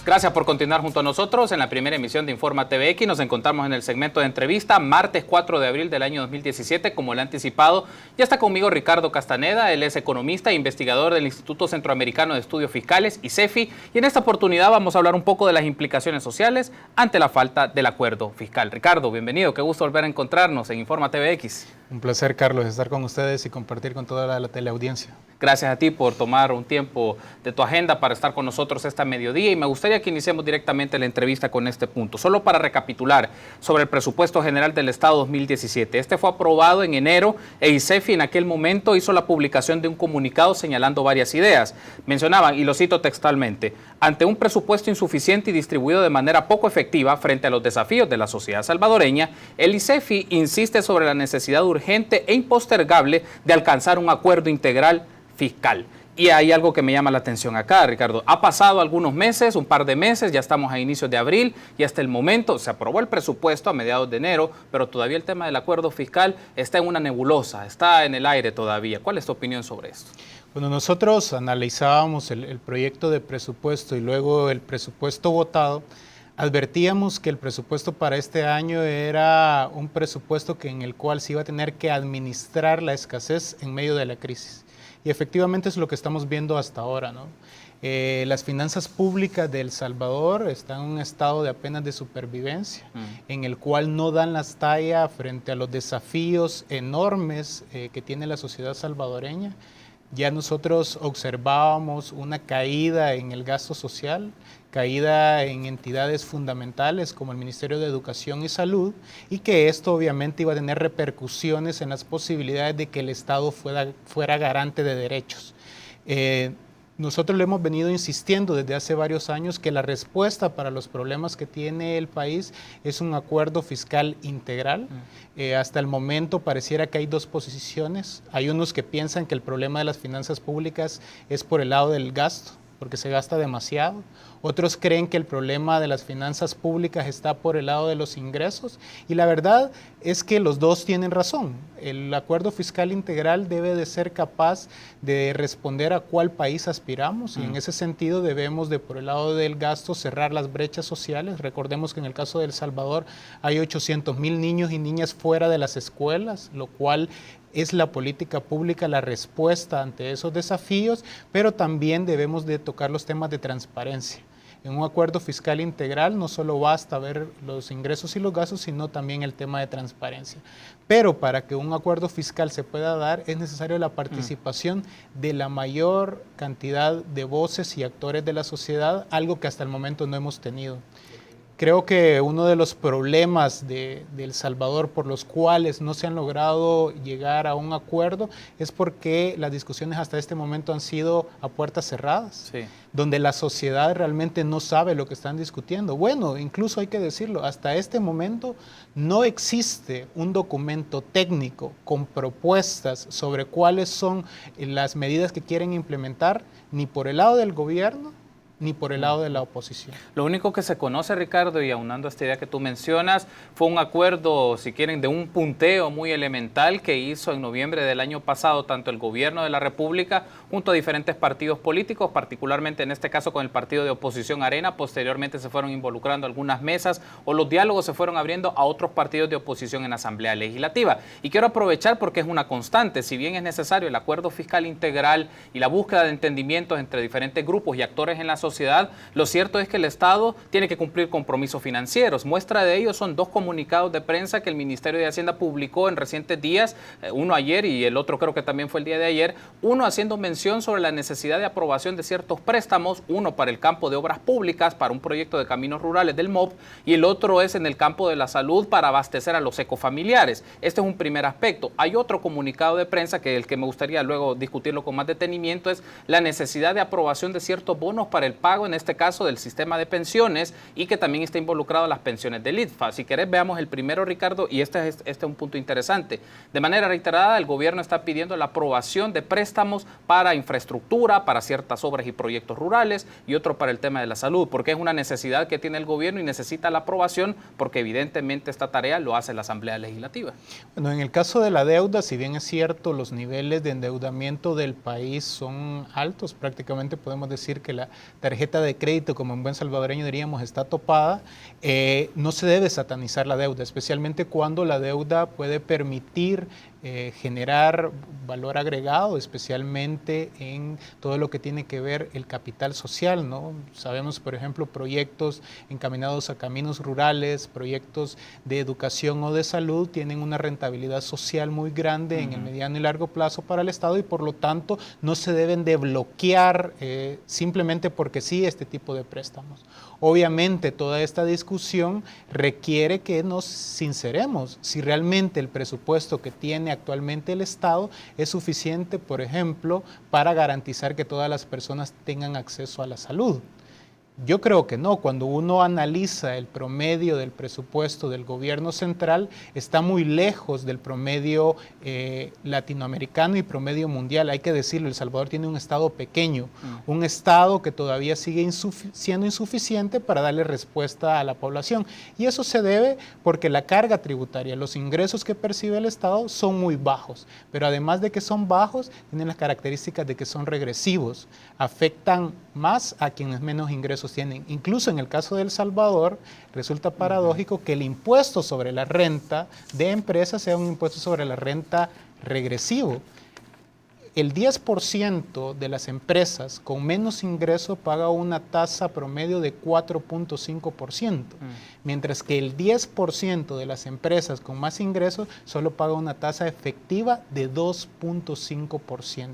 Gracias por continuar junto a nosotros en la primera emisión de Informa TVX. Nos encontramos en el segmento de entrevista, martes 4 de abril del año 2017, como le he anticipado. Ya está conmigo Ricardo Castaneda, él es economista e investigador del Instituto Centroamericano de Estudios Fiscales, ICEFI, y en esta oportunidad vamos a hablar un poco de las implicaciones sociales ante la falta del acuerdo fiscal. Ricardo, bienvenido, qué gusto volver a encontrarnos en Informa TVX. Un placer, Carlos, estar con ustedes y compartir con toda la teleaudiencia. Gracias a ti por tomar un tiempo de tu agenda para estar con nosotros esta mediodía, y me gustaría que iniciemos directamente la entrevista con este punto. Solo para recapitular sobre el presupuesto general del Estado 2017. Este fue aprobado en enero e ICEFI en aquel momento hizo la publicación de un comunicado señalando varias ideas. Mencionaban, y lo cito textualmente, ante un presupuesto insuficiente y distribuido de manera poco efectiva frente a los desafíos de la sociedad salvadoreña, el ICEFI insiste sobre la necesidad urgente e impostergable de alcanzar un acuerdo integral fiscal. Y hay algo que me llama la atención acá, Ricardo. Ha pasado algunos meses, un par de meses, ya estamos a inicios de abril y hasta el momento se aprobó el presupuesto a mediados de enero, pero todavía el tema del acuerdo fiscal está en una nebulosa, está en el aire todavía. ¿Cuál es tu opinión sobre esto? Bueno, nosotros analizábamos el proyecto de presupuesto y luego el presupuesto votado. Advertíamos que el presupuesto para este año era un presupuesto en el cual se iba a tener que administrar la escasez en medio de la crisis. Y efectivamente es lo que estamos viendo hasta ahora, ¿no? Las finanzas públicas de El Salvador están en un estado de apenas de supervivencia, en el cual no dan las tallas frente a los desafíos enormes que tiene la sociedad salvadoreña. Ya nosotros observábamos una caída en el gasto social, caída en entidades fundamentales como el Ministerio de Educación y Salud, y que esto obviamente iba a tener repercusiones en las posibilidades de que el Estado fuera garante de derechos. Nosotros le hemos venido insistiendo desde hace varios años que la respuesta para los problemas que tiene el país es un acuerdo fiscal integral. Hasta el momento pareciera que hay dos posiciones. Hay unos que piensan que el problema de las finanzas públicas es por el lado del gasto, porque se gasta demasiado. Otros creen que el problema de las finanzas públicas está por el lado de los ingresos, y la verdad es que los dos tienen razón. El acuerdo fiscal integral debe de ser capaz de responder a cuál país aspiramos, y en ese sentido debemos de, por el lado del gasto, cerrar las brechas sociales. Recordemos que en el caso de El Salvador hay 800,000 niños y niñas fuera de las escuelas, lo cual es la política pública la respuesta ante esos desafíos, pero también debemos de tocar los temas de transparencia. En un acuerdo fiscal integral no solo basta ver los ingresos y los gastos, sino también el tema de transparencia. Pero para que un acuerdo fiscal se pueda dar es necesario la participación de la mayor cantidad de voces y actores de la sociedad, algo que hasta el momento no hemos tenido. Creo que uno de los problemas de El Salvador por los cuales no se han logrado llegar a un acuerdo es porque las discusiones hasta este momento han sido a puertas cerradas, sí, donde la sociedad realmente no sabe lo que están discutiendo. Bueno, incluso hay que decirlo, hasta este momento no existe un documento técnico con propuestas sobre cuáles son las medidas que quieren implementar, ni por el lado del gobierno, ni por el lado de la oposición. Lo único que se conoce, Ricardo, y aunando esta idea que tú mencionas, fue un acuerdo, si quieren, de un punteo muy elemental que hizo en noviembre del año pasado tanto el gobierno de la República junto a diferentes partidos políticos, particularmente en este caso con el partido de oposición Arena. Posteriormente se fueron involucrando algunas mesas o los diálogos se fueron abriendo a otros partidos de oposición en la Asamblea Legislativa. Y quiero aprovechar porque es una constante, si bien es necesario el acuerdo fiscal integral y la búsqueda de entendimientos entre diferentes grupos y actores en la sociedad, lo cierto es que el Estado tiene que cumplir compromisos financieros. Muestra de ello son dos comunicados de prensa que el Ministerio de Hacienda publicó en recientes días, uno ayer y el otro creo que también fue el día de ayer, uno haciendo mención sobre la necesidad de aprobación de ciertos préstamos, uno para el campo de obras públicas, para un proyecto de caminos rurales del MOP, y el otro es en el campo de la salud para abastecer a los ecofamiliares. Este es un primer aspecto. Hay otro comunicado de prensa que el que me gustaría luego discutirlo con más detenimiento es la necesidad de aprobación de ciertos bonos para el pago, en este caso, del sistema de pensiones y que también está involucrado las pensiones del ITFA. Si querés, veamos el primero, Ricardo, y este es un punto interesante. De manera reiterada, el gobierno está pidiendo la aprobación de préstamos para infraestructura, para ciertas obras y proyectos rurales y otro para el tema de la salud, porque es una necesidad que tiene el gobierno y necesita la aprobación porque evidentemente esta tarea lo hace la Asamblea Legislativa. Bueno, en el caso de la deuda, si bien es cierto, los niveles de endeudamiento del país son altos, prácticamente podemos decir que la tarjeta de crédito, como en buen salvadoreño diríamos, está topada, no se debe satanizar la deuda, especialmente cuando la deuda puede permitir generar valor agregado, especialmente en todo lo que tiene que ver el capital social, ¿no? Sabemos, por ejemplo, proyectos encaminados a caminos rurales, proyectos de educación o de salud, tienen una rentabilidad social muy grande en el mediano y largo plazo para el Estado y por lo tanto no se deben de bloquear simplemente porque sí este tipo de préstamos. Obviamente toda esta discusión requiere que nos sinceremos si realmente el presupuesto que tiene actualmente el Estado es suficiente, por ejemplo, para garantizar que todas las personas tengan acceso a la salud. Yo creo que no. Cuando uno analiza el promedio del presupuesto del gobierno central, está muy lejos del promedio latinoamericano y promedio mundial. Hay que decirlo, El Salvador tiene un estado pequeño, un estado que todavía sigue siendo insuficiente para darle respuesta a la población. Y eso se debe porque la carga tributaria, los ingresos que percibe el Estado son muy bajos. Pero además de que son bajos, tienen las características de que son regresivos. Afectan más a quienes menos ingresos tienen. Incluso en el caso de El Salvador, resulta paradójico que el impuesto sobre la renta de empresas sea un impuesto sobre la renta regresivo. El 10% de las empresas con menos ingreso paga una tasa promedio de 4.5%, mientras que el 10% de las empresas con más ingresos solo paga una tasa efectiva de 2.5%.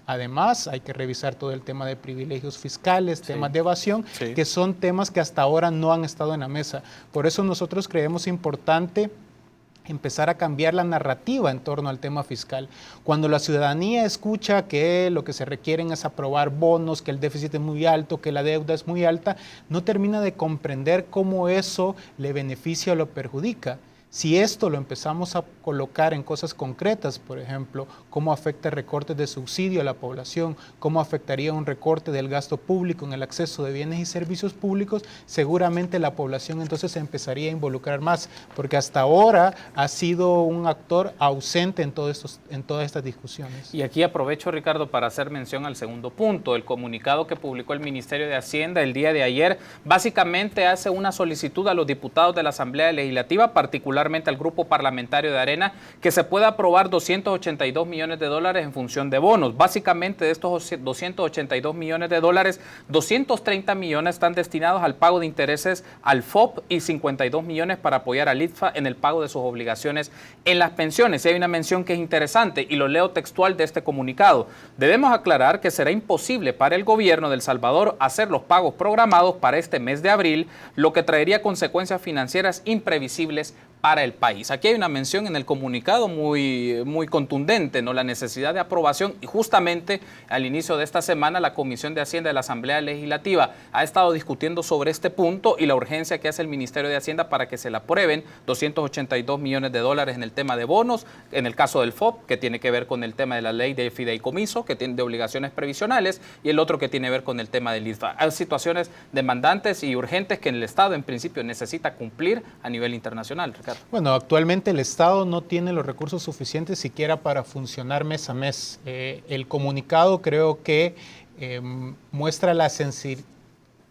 Además, hay que revisar todo el tema de privilegios fiscales, temas de evasión, que son temas que hasta ahora no han estado en la mesa. Por eso nosotros creemos importante empezar a cambiar la narrativa en torno al tema fiscal. Cuando la ciudadanía escucha que lo que se requieren es aprobar bonos, que el déficit es muy alto, que la deuda es muy alta, no termina de comprender cómo eso le beneficia o lo perjudica. Si esto lo empezamos a colocar en cosas concretas, por ejemplo, cómo afecta el recorte de subsidio a la población, cómo afectaría un recorte del gasto público en el acceso de bienes y servicios públicos, seguramente la población entonces se empezaría a involucrar más, porque hasta ahora ha sido un actor ausente en todas estas discusiones. Y aquí aprovecho, Ricardo, para hacer mención al segundo punto. El comunicado que publicó el Ministerio de Hacienda el día de ayer básicamente hace una solicitud a los diputados de la Asamblea Legislativa, particularmente al grupo parlamentario de Arena, que se pueda aprobar 282 millones de dólares en función de bonos. Básicamente de estos 282 millones de dólares, 230 millones están destinados al pago de intereses al FOP y 52 millones para apoyar al ITFA en el pago de sus obligaciones en las pensiones. Y hay una mención que es interesante y lo leo textual de este comunicado. Debemos aclarar que será imposible para el gobierno de El Salvador hacer los pagos programados para este mes de abril, lo que traería consecuencias financieras imprevisibles para el país. Aquí hay una mención en el comunicado muy contundente, ¿no? La necesidad de aprobación, y justamente al inicio de esta semana la Comisión de Hacienda de la Asamblea Legislativa ha estado discutiendo sobre este punto y la urgencia que hace el Ministerio de Hacienda para que se le aprueben 282 millones de dólares en el tema de bonos, en el caso del FOP, que tiene que ver con el tema de la ley de fideicomiso, que tiene de obligaciones previsionales, y el otro que tiene que ver con el tema del ITFA. Hay situaciones demandantes y urgentes que el Estado en principio necesita cumplir a nivel internacional, Ricardo. Bueno, actualmente el Estado no tiene los recursos suficientes siquiera para funcionar mes a mes. El comunicado creo que muestra la sensibilidad,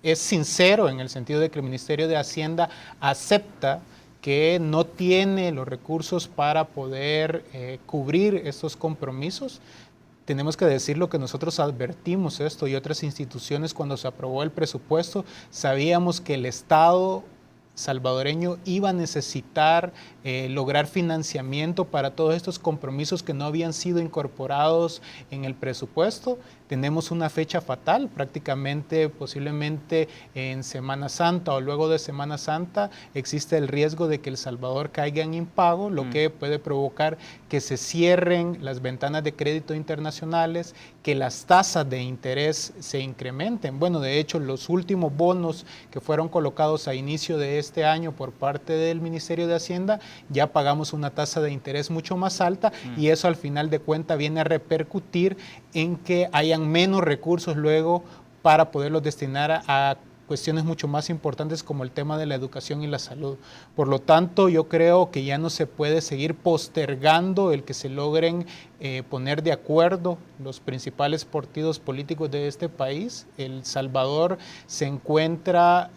es sincero en el sentido de que el Ministerio de Hacienda acepta que no tiene los recursos para poder cubrir estos compromisos. Tenemos que decirlo que nosotros advertimos esto y otras instituciones cuando se aprobó el presupuesto, sabíamos que el Estado salvadoreño iba a necesitar lograr financiamiento para todos estos compromisos que no habían sido incorporados en el presupuesto. Tenemos una fecha fatal, prácticamente, posiblemente en Semana Santa o luego de Semana Santa, existe el riesgo de que El Salvador caiga en impago, lo que puede provocar que se cierren las ventanas de crédito internacionales, que las tasas de interés se incrementen. Bueno, de hecho, los últimos bonos que fueron colocados a inicio de este año por parte del Ministerio de Hacienda, ya pagamos una tasa de interés mucho más alta y eso al final de cuentas viene a repercutir en que hayan menos recursos luego para poderlos destinar a cuestiones mucho más importantes como el tema de la educación y la salud. Por lo tanto, yo creo que ya no se puede seguir postergando el que se logren poner de acuerdo los principales partidos políticos de este país. El Salvador se encuentra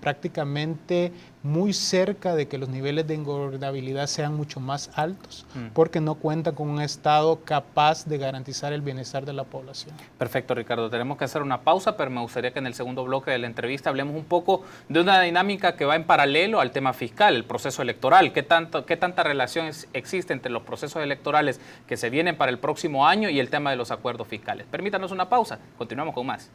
prácticamente muy cerca de que los niveles de ingobernabilidad sean mucho más altos, porque no cuenta con un Estado capaz de garantizar el bienestar de la población. Perfecto, Ricardo. Tenemos que hacer una pausa, pero me gustaría que en el segundo bloque de la entrevista hablemos un poco de una dinámica que va en paralelo al tema fiscal, el proceso electoral. ¿Qué tanta relación existe entre los procesos electorales que se vienen para el próximo año y el tema de los acuerdos fiscales? Permítanos una pausa. Continuamos con más.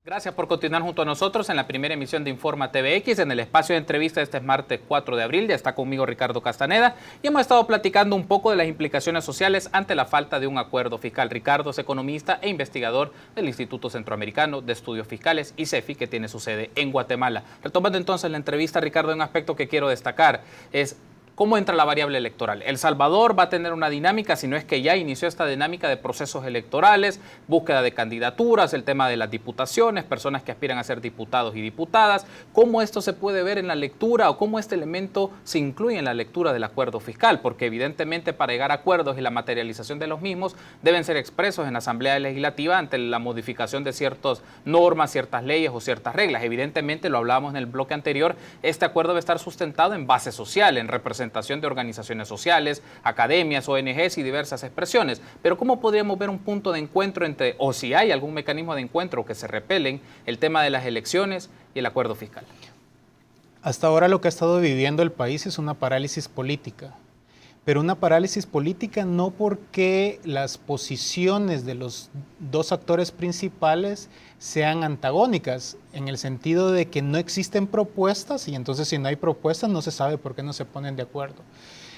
Gracias por continuar junto a nosotros en la primera emisión de Informa TVX. En el espacio de entrevista este es martes 4 de abril, ya está conmigo Ricardo Castaneda y hemos estado platicando un poco de las implicaciones sociales ante la falta de un acuerdo fiscal. Ricardo es economista e investigador del Instituto Centroamericano de Estudios Fiscales, ICEFI, que tiene su sede en Guatemala. Retomando entonces la entrevista, Ricardo, un aspecto que quiero destacar es ¿cómo entra la variable electoral? El Salvador va a tener una dinámica, si no es que ya inició esta dinámica de procesos electorales, búsqueda de candidaturas, el tema de las diputaciones, personas que aspiran a ser diputados y diputadas. ¿Cómo esto se puede ver en la lectura o cómo este elemento se incluye en la lectura del acuerdo fiscal? Porque evidentemente para llegar a acuerdos y la materialización de los mismos deben ser expresos en la Asamblea Legislativa ante la modificación de ciertas normas, ciertas leyes o ciertas reglas. Evidentemente, lo hablábamos en el bloque anterior, este acuerdo debe estar sustentado en base social, en representación de organizaciones sociales, academias, ONGs y diversas expresiones. Pero ¿cómo podríamos ver un punto de encuentro entre, o si hay algún mecanismo de encuentro que se repelen, el tema de las elecciones y el acuerdo fiscal? Hasta ahora lo que ha estado viviendo el país es una parálisis política. Pero una parálisis política no porque las posiciones de los dos actores principales sean antagónicas, en el sentido de que no existen propuestas y entonces si no hay propuestas no se sabe por qué no se ponen de acuerdo.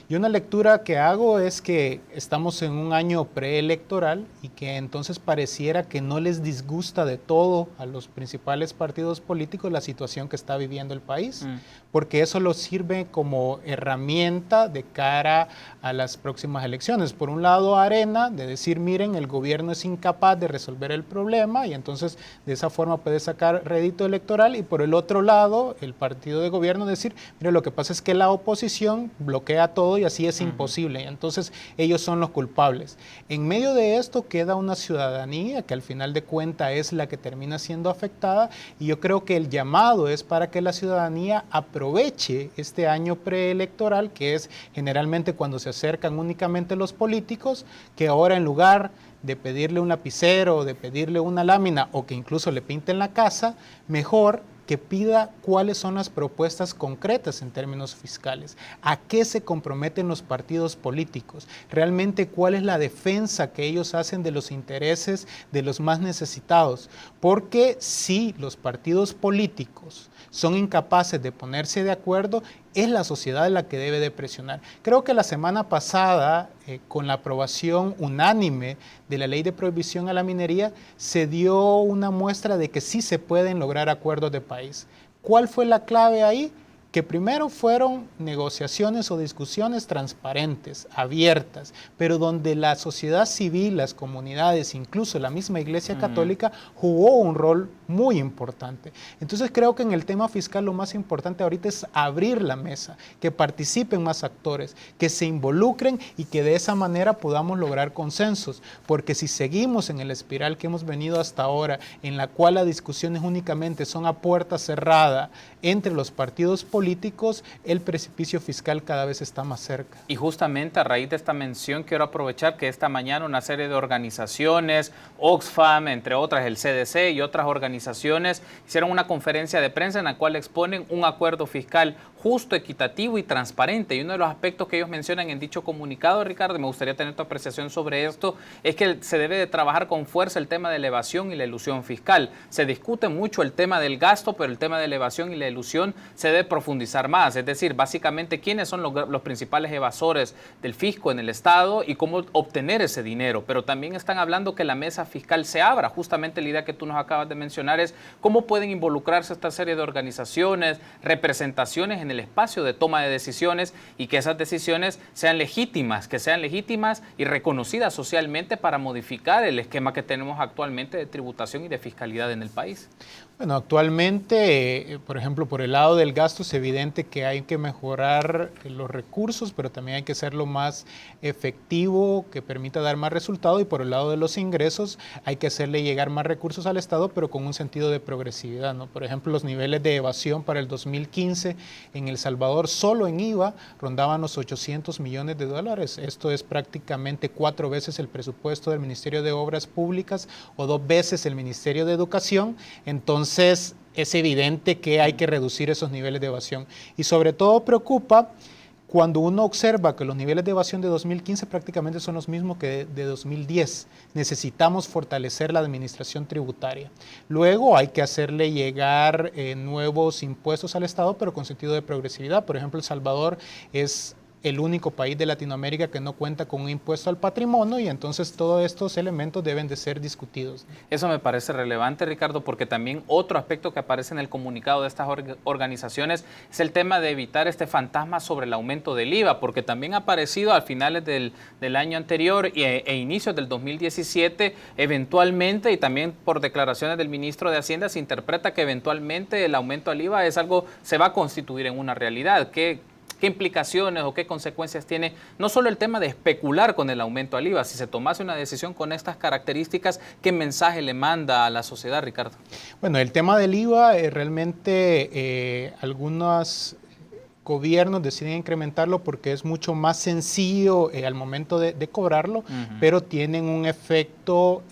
Y una lectura que hago es que estamos en un año preelectoral y que entonces pareciera que no les disgusta de todo a los principales partidos políticos la situación que está viviendo el país, porque eso lo sirve como herramienta de cara a las próximas elecciones. Por un lado, Arena, de decir, miren, el gobierno es incapaz de resolver el problema y entonces de esa forma puede sacar rédito electoral, y por el otro lado, el partido de gobierno decir, mire, lo que pasa es que la oposición bloquea todo y así es imposible, entonces ellos son los culpables. En medio de esto queda una ciudadanía que al final de cuentas es la que termina siendo afectada, y yo creo que el llamado es para que la ciudadanía aproveche este año preelectoral, que es generalmente cuando se acercan únicamente los políticos, que ahora en lugar de pedirle un lapicero, de pedirle una lámina o que incluso le pinten la casa, mejor que pida cuáles son las propuestas concretas en términos fiscales, a qué se comprometen los partidos políticos, realmente cuál es la defensa que ellos hacen de los intereses de los más necesitados, porque si los partidos políticos son incapaces de ponerse de acuerdo, es la sociedad la que debe de presionar. Creo que la semana pasada, con la aprobación unánime de la ley de prohibición a la minería, se dio una muestra de que sí se pueden lograr acuerdos de país. ¿Cuál fue la clave ahí? Que primero fueron negociaciones o discusiones transparentes, abiertas, pero donde la sociedad civil, las comunidades, incluso la misma Iglesia Católica, jugó un rol muy importante. Entonces creo que en el tema fiscal lo más importante ahorita es abrir la mesa, que participen más actores, que se involucren y que de esa manera podamos lograr consensos, porque si seguimos en el espiral que hemos venido hasta ahora, en la cual las discusiones únicamente son a puerta cerrada entre los partidos políticos, políticos, el precipicio fiscal cada vez está más cerca. Y justamente a raíz de esta mención quiero aprovechar que esta mañana una serie de organizaciones, Oxfam, entre otras el CDC y otras organizaciones, hicieron una conferencia de prensa en la cual exponen un acuerdo fiscal justo, equitativo y transparente. Y uno de los aspectos que ellos mencionan en dicho comunicado, Ricardo, me gustaría tener tu apreciación sobre esto, es que se debe de trabajar con fuerza el tema de la evasión y la elusión fiscal. Se discute mucho el tema del gasto, pero el tema de la evasión y la elusión se debe profundizar más. Es decir, básicamente, quiénes son los principales evasores del fisco en el Estado y cómo obtener ese dinero. Pero también están hablando que la mesa fiscal se abra. Justamente la idea que tú nos acabas de mencionar es cómo pueden involucrarse esta serie de organizaciones, representaciones en el espacio de toma de decisiones y que esas decisiones sean legítimas y reconocidas socialmente para modificar el esquema que tenemos actualmente de tributación y de fiscalidad en el país. Bueno, actualmente, por ejemplo, por el lado del gasto es evidente que hay que mejorar los recursos, pero también hay que hacerlo más efectivo, que permita dar más resultado, y por el lado de los ingresos hay que hacerle llegar más recursos al Estado, pero con un sentido de progresividad, ¿no? Por ejemplo, los niveles de evasión para el 2015 en El Salvador, solo en IVA, rondaban los $800 millones. Esto es prácticamente 4 veces el presupuesto del Ministerio de Obras Públicas o 2 veces el Ministerio de Educación. Entonces, es evidente que hay que reducir esos niveles de evasión. Y sobre todo preocupa cuando uno observa que los niveles de evasión de 2015 prácticamente son los mismos que de 2010. Necesitamos fortalecer la administración tributaria. Luego hay que hacerle llegar nuevos impuestos al Estado, pero con sentido de progresividad. Por ejemplo, El Salvador es el único país de Latinoamérica que no cuenta con un impuesto al patrimonio, y entonces todos estos elementos deben de ser discutidos. Eso me parece relevante, Ricardo, porque también otro aspecto que aparece en el comunicado de estas organizaciones es el tema de evitar este fantasma sobre el aumento del IVA, porque también ha aparecido a finales del año anterior e inicios del 2017, eventualmente, y también por declaraciones del ministro de Hacienda, se interpreta que eventualmente el aumento al IVA es algo, se va a constituir en una realidad. ¿Qué implicaciones o qué consecuencias tiene no solo el tema de especular con el aumento al IVA? Si se tomase una decisión con estas características, ¿qué mensaje le manda a la sociedad, Ricardo? Bueno, el tema del IVA, realmente algunos gobiernos deciden incrementarlo porque es mucho más sencillo al momento de cobrarlo, pero tienen un efecto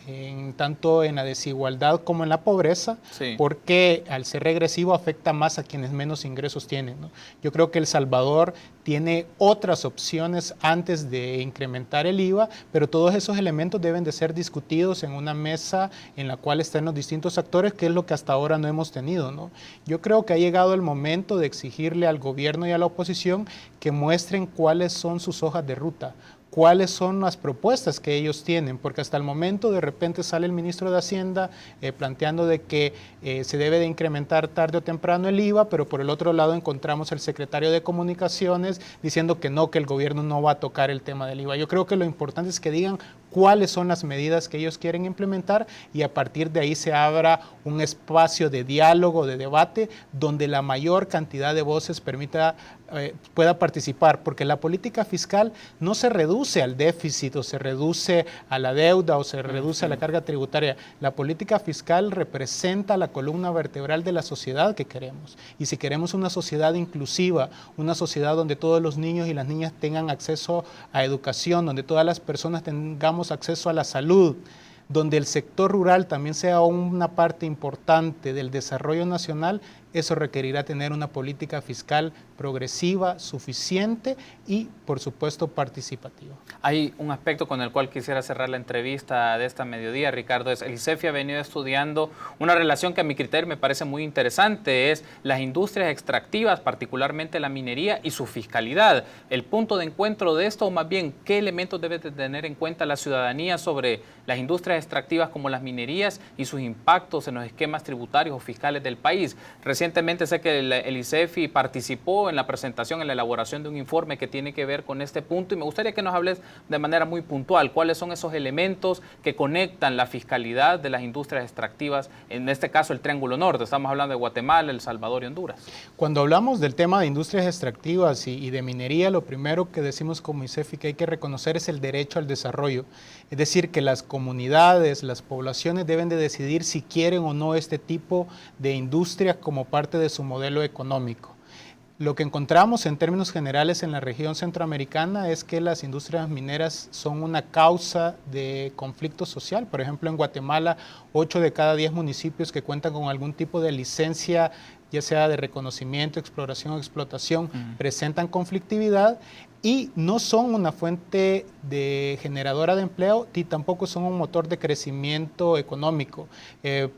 tanto en la desigualdad como en la pobreza, porque al ser regresivo afecta más a quienes menos ingresos tienen, ¿no? Yo creo que El Salvador tiene otras opciones antes de incrementar el IVA, pero todos esos elementos deben de ser discutidos en una mesa en la cual están los distintos actores, que es lo que hasta ahora no hemos tenido, ¿no? Yo creo que ha llegado el momento de exigirle al gobierno y a la oposición que muestren cuáles son sus hojas de ruta, cuáles son las propuestas que ellos tienen, porque hasta el momento de repente sale el ministro de Hacienda planteando de que se debe de incrementar tarde o temprano el IVA, pero por el otro lado encontramos al secretario de Comunicaciones diciendo que no, que el gobierno no va a tocar el tema del IVA. Yo creo que lo importante es que digan cuáles son las medidas que ellos quieren implementar, y a partir de ahí se abra un espacio de diálogo, de debate, donde la mayor cantidad de voces pueda participar, porque la política fiscal no se reduce al déficit o se reduce a la deuda o se reduce a la carga tributaria. La política fiscal representa la columna vertebral de la sociedad que queremos, y si queremos una sociedad inclusiva, una sociedad donde todos los niños y las niñas tengan acceso a educación, donde todas las personas tengamos acceso a la salud, donde el sector rural también sea una parte importante del desarrollo nacional, eso requerirá tener una política fiscal progresiva, suficiente y, por supuesto, participativa. Hay un aspecto con el cual quisiera cerrar la entrevista de esta mediodía, Ricardo. El ICEFI ha venido estudiando una relación que a mi criterio me parece muy interesante, es las industrias extractivas, particularmente la minería y su fiscalidad. El punto de encuentro de esto, o más bien, ¿qué elementos debe de tener en cuenta la ciudadanía sobre las industrias extractivas como las minerías y sus impactos en los esquemas tributarios o fiscales del país? Recientemente sé que el ICEFI participó en la presentación, en la elaboración de un informe que tiene que ver con este punto, y me gustaría que nos hables de manera muy puntual cuáles son esos elementos que conectan la fiscalidad de las industrias extractivas, en este caso el Triángulo Norte. Estamos hablando de Guatemala, El Salvador y Honduras. Cuando hablamos del tema de industrias extractivas y de minería, lo primero que decimos como ICEFI que hay que reconocer es el derecho al desarrollo, es decir, que las comunidades, las poblaciones deben de decidir si quieren o no este tipo de industria como parte de su modelo económico. Lo que encontramos en términos generales en la región centroamericana es que las industrias mineras son una causa de conflicto social. Por ejemplo, en Guatemala, 8 de cada 10 municipios que cuentan con algún tipo de licencia, ya sea de reconocimiento, exploración o explotación, presentan conflictividad y no son una fuente generadora de empleo y tampoco son un motor de crecimiento económico.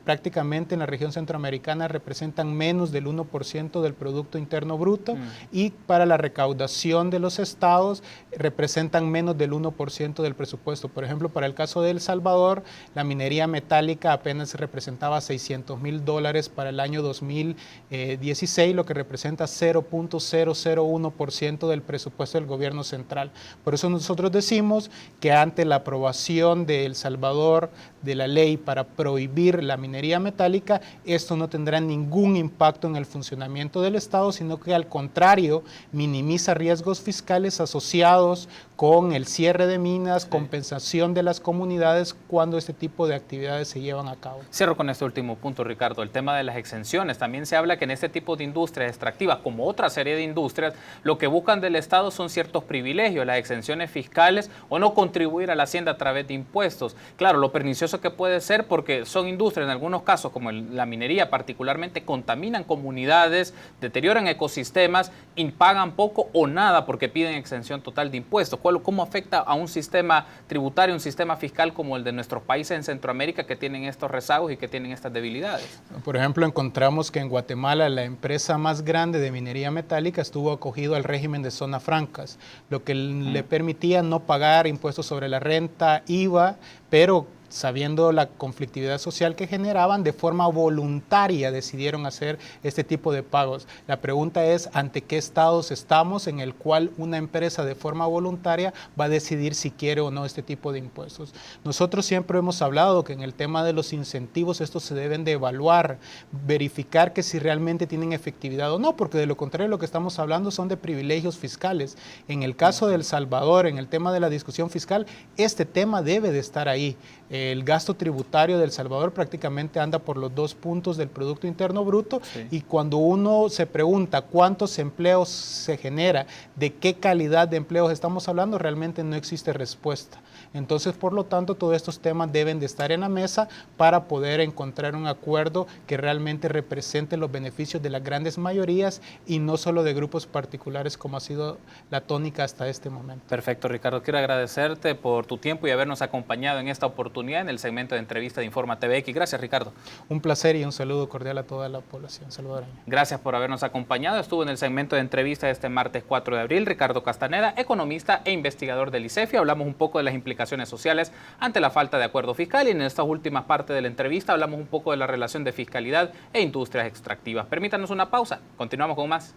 Prácticamente en la región centroamericana representan menos del 1% del Producto Interno Bruto y para la recaudación de los estados representan menos del 1% del presupuesto. Por ejemplo, para el caso de El Salvador, la minería metálica apenas representaba $600,000 para el año 2016, lo que representa 0.001% del presupuesto del gobierno central. Por eso nosotros decimos que ante la aprobación de El Salvador de la ley para prohibir la minería metálica, esto no tendrá ningún impacto en el funcionamiento del Estado, sino que al contrario, minimiza riesgos fiscales asociados con el cierre de minas, compensación de las comunidades cuando este tipo de actividades se llevan a cabo. Cierro con este último punto, Ricardo, el tema de las exenciones. También se habla que en este tipo de industrias extractivas, como otra serie de industrias, lo que buscan del Estado son ciertos privilegios, las exenciones fiscales o no contribuir a la hacienda a través de impuestos. Claro, lo pernicioso que puede ser porque son industrias, en algunos casos, como la minería particularmente, contaminan comunidades, deterioran ecosistemas y pagan poco o nada porque piden exención total de impuestos. ¿Cómo afecta a un sistema tributario, un sistema fiscal como el de nuestros países en Centroamérica que tienen estos rezagos y que tienen estas debilidades? Por ejemplo, encontramos que en Guatemala la empresa más grande de minería metálica estuvo acogido al régimen de zonas francas, lo que le permitía no pagar impuestos sobre la renta, IVA, pero sabiendo la conflictividad social que generaban, de forma voluntaria decidieron hacer este tipo de pagos. La pregunta es, ¿ante qué estados estamos en el cual una empresa de forma voluntaria va a decidir si quiere o no este tipo de impuestos? Nosotros siempre hemos hablado que en el tema de los incentivos estos se deben de evaluar, verificar que si realmente tienen efectividad o no, porque de lo contrario lo que estamos hablando son de privilegios fiscales. En el caso de El Salvador, en el tema de la discusión fiscal, este tema debe de estar ahí. El gasto tributario de El Salvador prácticamente anda por los 2 puntos del Producto Interno Bruto, y cuando uno se pregunta cuántos empleos se genera, de qué calidad de empleos estamos hablando, realmente no existe respuesta. Entonces, por lo tanto, todos estos temas deben de estar en la mesa para poder encontrar un acuerdo que realmente represente los beneficios de las grandes mayorías y no solo de grupos particulares como ha sido la tónica hasta este momento. Perfecto, Ricardo. Quiero agradecerte por tu tiempo y habernos acompañado en esta oportunidad en el segmento de entrevista de Informa TVX. Gracias, Ricardo. Un placer y un saludo cordial a toda la población salvadoreña. Gracias por habernos acompañado. Estuvo en el segmento de entrevista de este martes 4 de abril Ricardo Castaneda, economista e investigador del ICEFI. Hablamos un poco de las implicaciones sociales ante la falta de acuerdo fiscal y en esta última parte de la entrevista hablamos un poco de la relación de fiscalidad e industrias extractivas. Permítanos una pausa. Continuamos con más.